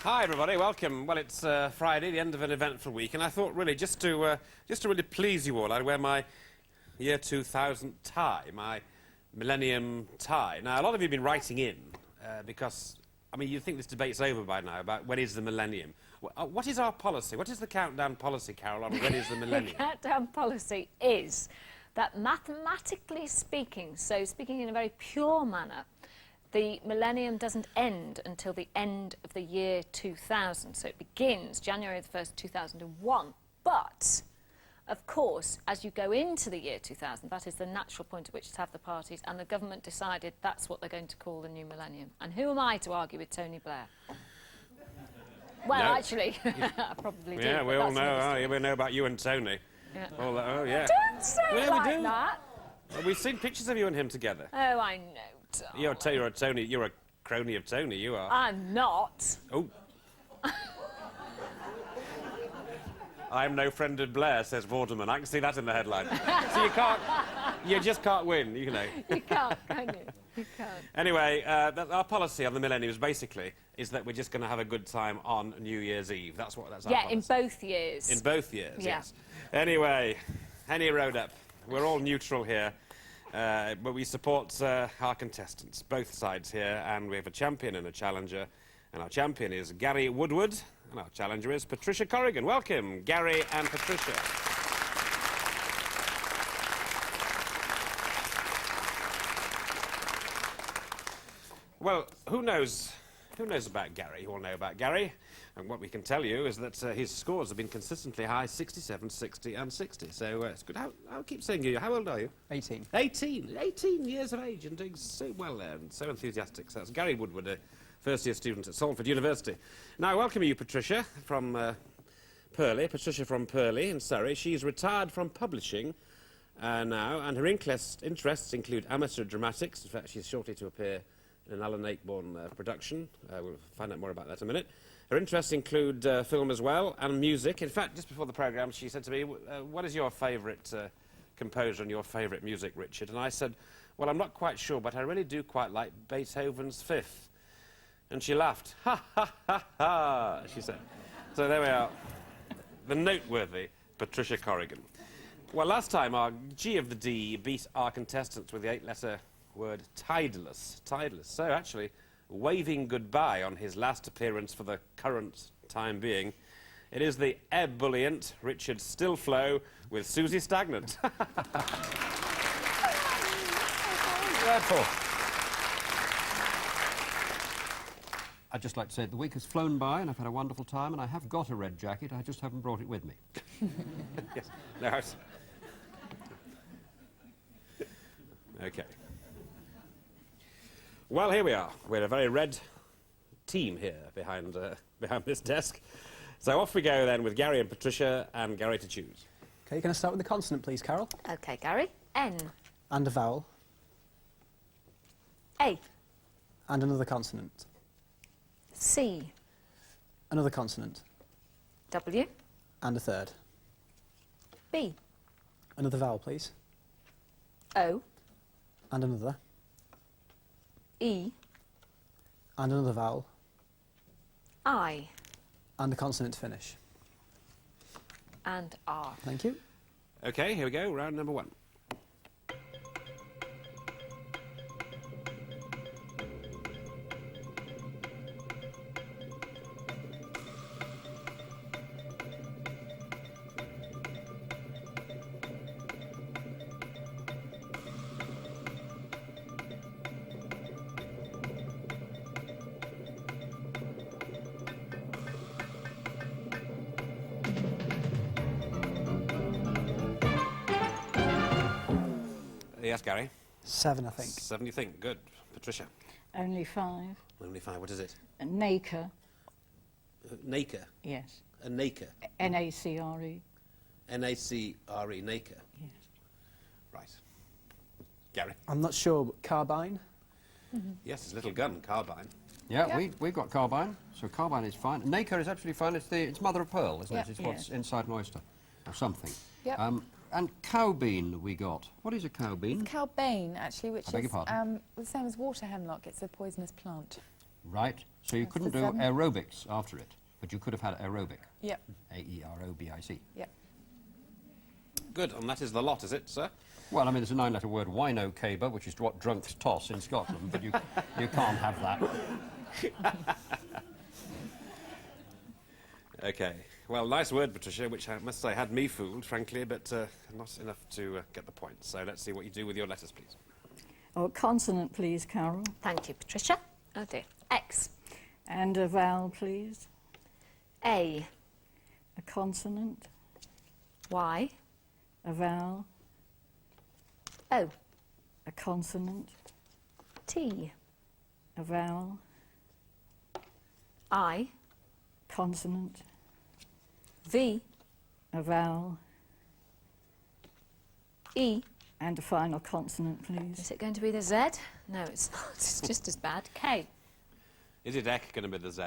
Hi everybody, welcome. Well, it's Friday, the end of an eventful week, and I thought really just to really please you all, I'd wear my year 2000 tie, my millennium tie. Now, a lot of you have been writing in because, I mean, you'd think this debate's over by now about when is the millennium. What is our policy? What is the countdown policy, Carol, on when is the millennium? The countdown policy is that mathematically speaking, so speaking in a very pure manner, the millennium doesn't end until the end of the year 2000. So it begins January the 1st, 2001. But, of course, as you go into the year 2000, that is the natural point at which to have the parties, and the government decided that's what they're going to call the new millennium. And who am I to argue with Tony Blair? Well, No. Actually, I probably do. Yeah, we all know. We know about you and Tony. Yeah. All that, oh, yeah. Don't say it Yeah, we like do. that. Well, we've seen pictures of you and him together. Oh, I know. You're a Tony. You're a crony of Tony. You are. I'm not. Oh. I'm no friend of Blair, says Vorderman. I can see that in the headline. So you just can't win, you know. You can't, can you? You can't. Anyway, our policy on the millennium basically is that we're just going to have a good time on New Year's Eve. That's our policy. Yeah, in both years. In both years, Yeah. yes. Anyway, Henny Road up. We're all neutral here. But we support our contestants, both sides here, and we have a champion and a challenger. And our champion is Gary Woodward, and our challenger is Patricia Corrigan. Welcome, Gary and Patricia. Well, who knows about Gary? You all know about Gary. And what we can tell you is that his scores have been consistently high, 67, 60 and 60. So it's good. I'll keep saying you. How old are you? 18. 18. 18 years of age and doing so well there and so enthusiastic. So that's Gary Woodward, a first-year student at Salford University. Now, I welcome you, Patricia, from Purley. Patricia from Purley in Surrey. She's retired from publishing now, and her interests include amateur dramatics. In fact, she's shortly to appear in an Alan Ayckbourn production. We'll find out more about that in a minute. Her interests include film as well, and music. In fact, just before the programme, she said to me, what is your favourite composer and your favourite music, Richard? And I said, well, I'm not quite sure, but I really do quite like Beethoven's Fifth. And she laughed. Ha, ha, ha, ha, she said. So there we are. The noteworthy Patricia Corrigan. Well, last time, our G of the D beat our contestants with the 8-letter word tideless. Tideless. So, actually, waving goodbye on his last appearance for the current time being, it is the ebullient Richard Stillflow with Susie Stagnant. I'd just like to say that the week has flown by and I've had a wonderful time, and I have got a red jacket, I just haven't brought it with me. Yes. No, OK. Well, here we are. We're a very red team here behind this desk. So off we go then with Gary and Patricia, and Gary to choose. Okay, you're going to start with the consonant, please, Carol. OK, Gary. N. And a vowel. A. And another consonant. C. Another consonant. W. And a third. B. Another vowel, please. O. And another. E. And another vowel. I. And a consonant to finish. And R. Thank you. OK, here we go, round number 1. Yes, Gary? 7, I think. 7, you think? Good. Patricia? Only 5. Only 5. What is it? A Nacre. Nacre? Yes. A nacre? N-A-C-R-E. N-A-C-R-E, nacre. Yes. Right. Gary? I'm not sure, but carbine? Yes, it's a little gun, carbine. Yeah, we've got carbine, so carbine is fine. Nacre is absolutely fine. It's mother of pearl, isn't Yep. it? It's what's inside an oyster, or something. Yep. And cowbean we got. What is a cowbean? Cowbane, actually, which I beg your is pardon? the same as water hemlock. It's a poisonous plant. Right. So you That's couldn't the do 7. aerobics after it, but you could have had aerobic. Yep. A-E-R-O-B-I-C. Yep. Good, and that is the lot, is it, sir? Well, I mean, there's a 9-letter word, wino caber, which is what drunks toss in Scotland, but you can't have that. Okay. Well, nice word, Patricia, which I must say had me fooled, frankly, but not enough to get the point. So let's see what you do with your letters, please. Oh, a consonant, please, Carol. Thank you, Patricia. Oh dear. X. And a vowel, please. A. A consonant. Y. A vowel. O. A consonant. T. A vowel. I. Consonant. V. A vowel. E. And a final consonant, please. Is it going to be the Z? No, it's not. It's just as bad. K. Is it Ek going to be the Z?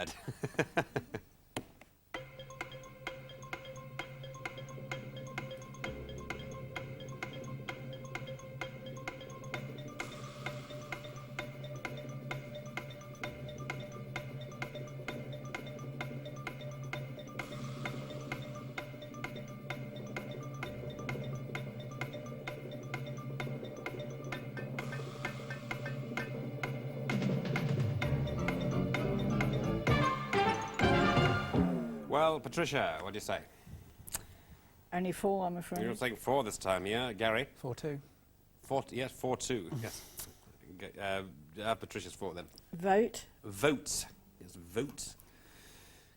Well, Patricia, what do you say? Only 4, I'm afraid. You're saying 4 this time, yeah? Gary? 4-2. 4-2, yes. Patricia's 4 then. Vote. Vote. Yes, vote.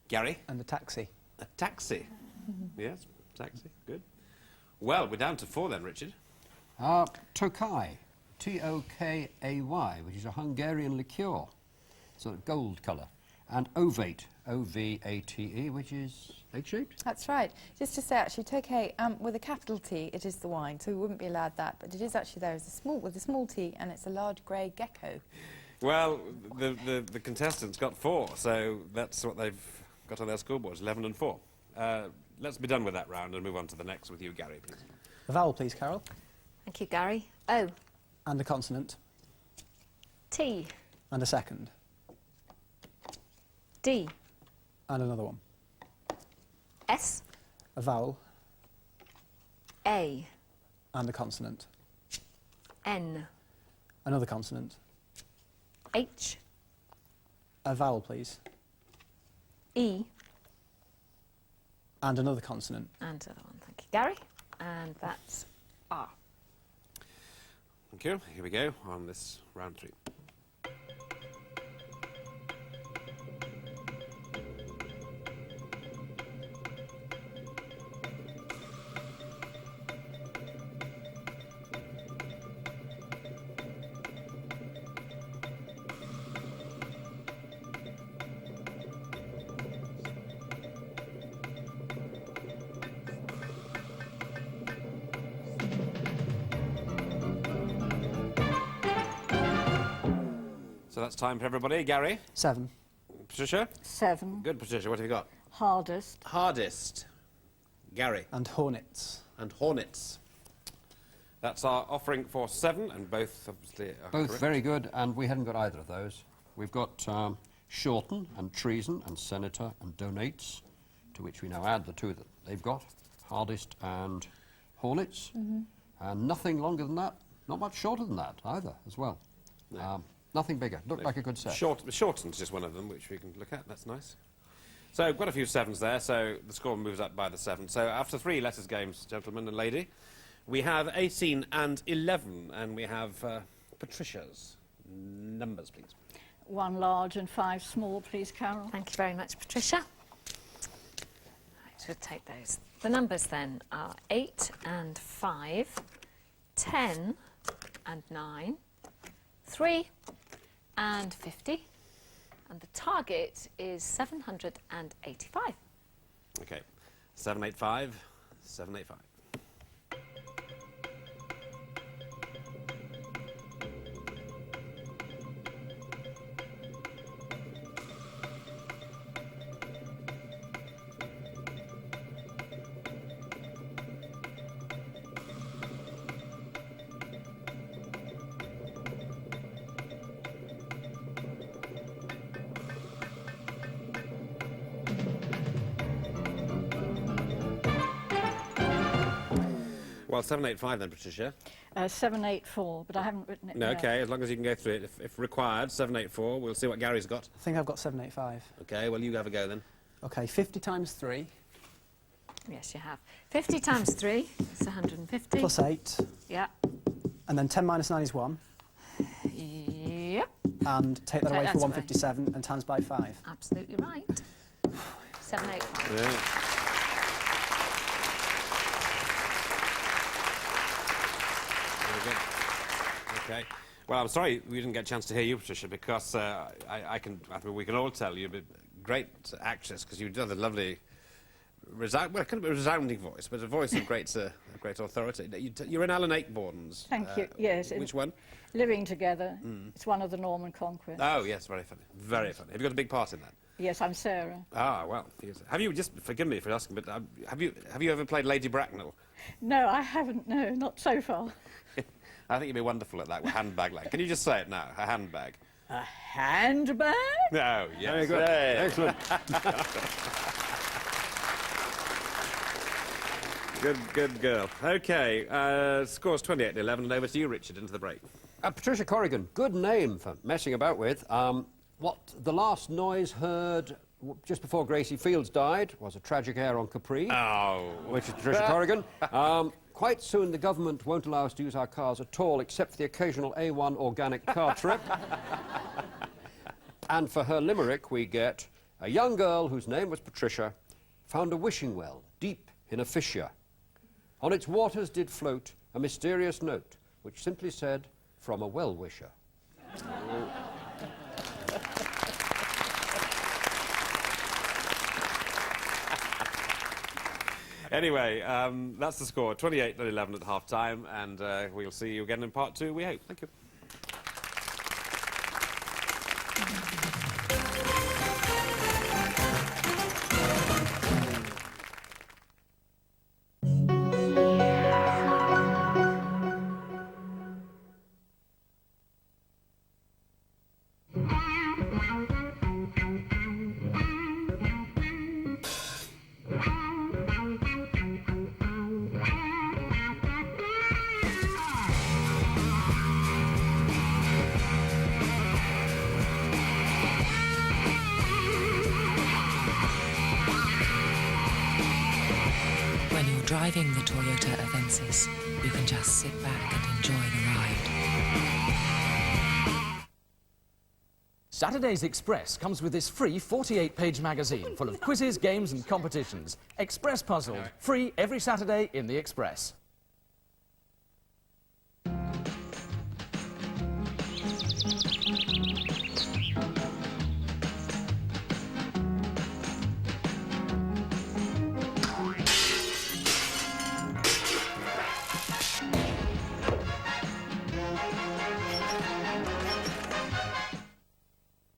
Gary? And a taxi. A taxi. Yes, taxi, good. Well, we're down to 4 then, Richard. Tokay, T-O-K-A-Y, which is a Hungarian liqueur, sort of gold colour. And ovate, O-V-A-T-E, which is egg-shaped. That's right. Just to say, actually, Tokay, with a capital T, it is the wine, so we wouldn't be allowed that. But it is actually there as a small, with a small T, and it's a large grey gecko. Well, the contestants got 4, so that's what they've got on their scoreboards, 11 and 4. Let's be done with that round and move on to the next with you, Gary, please. A vowel, please, Carol. Thank you, Gary. O. And a consonant. T. And a second. D. And another one. S. A vowel. A. And a consonant. N. Another consonant. H. A vowel, please. E. And another consonant. And another one. Thank you, Gary. And that's R. Thank you. Here we go on this round 3. So that's time for everybody. Gary? 7. Patricia? 7. Good, Patricia. What have you got? Hardest. Hardest. Gary? And hornets. And hornets. That's our offering for 7, and both obviously are Both correct. very good, and we hadn't got either of those. We've got shorten and treason and senator and donates, to which we now add the 2 that they've got, hardest and hornets, and nothing longer than that, not much shorter than that either as well. No. Nothing bigger. Looked like a good set. Shorten's just one of them, which we can look at. That's nice. So quite a few 7s there, so the score moves up by the 7. So after 3 letters games, gentlemen and lady, we have 18 and 11, and we have Patricia's numbers, please. 1 large and 5 small, please, Carol. Thank you very much, Patricia. Right, we'll take those. The numbers then are 8 and 5, 10 and 9, 3 and 50, and the target is 785. Okay, 785, 785. well, 785 then, Patricia. 784, but I haven't written it No, yet. okay, as long as you can go through it. If required, 784. We'll see what Gary's got. I think I've got 785. Okay, well, you have a go then. Okay, 50 times 3 Yes, you have. 50 times 3 is 150. plus 8, Yeah. and then 10 minus 9 is 1, Yep. and take that Take away that for away. 157 and times by 5. Absolutely right. 785. Yeah. Very good. Okay. Well, I'm sorry we didn't get a chance to hear you, Patricia, because I think we can all tell you're a great actress because you've done a lovely, well, kind of a resounding voice, but a voice of great authority. You're in Alan Ayckbourn's. Thank you. Yes. Which one? Living Together. It's one of the Norman Conquests. Oh, yes, very funny. Very funny. Have you got a big part in that? Yes, I'm Sarah. Ah, well. Yes. Have you, just forgive me for asking, but have you ever played Lady Bracknell? No, I haven't. No, not so far. I think you'd be wonderful at that, with handbag like. Can you just say it now? A handbag. A handbag? No, yes. Very good. Excellent. Good girl. Okay, scores 28-11, and over to you, Richard, into the break. Patricia Corrigan, good name for messing about with. What the last noise heard just before Gracie Fields died was a tragic air on Capri, Oh. which is Patricia Corrigan. Quite soon the government won't allow us to use our cars at all, except for the occasional A1 organic car trip. And for her limerick, we get a young girl whose name was Patricia found a wishing well deep in a fissure. On its waters did float a mysterious note, which simply said, from a well-wisher. Anyway, that's the score, 28-11 at half-time, and we'll see you again in part 2, we hope. Thank you. When you're driving the Toyota Avensis, you can just sit back and enjoy the ride. Saturday's Express comes with this free 48-page magazine full of quizzes, games and competitions. Express Puzzled, free every Saturday in the Express.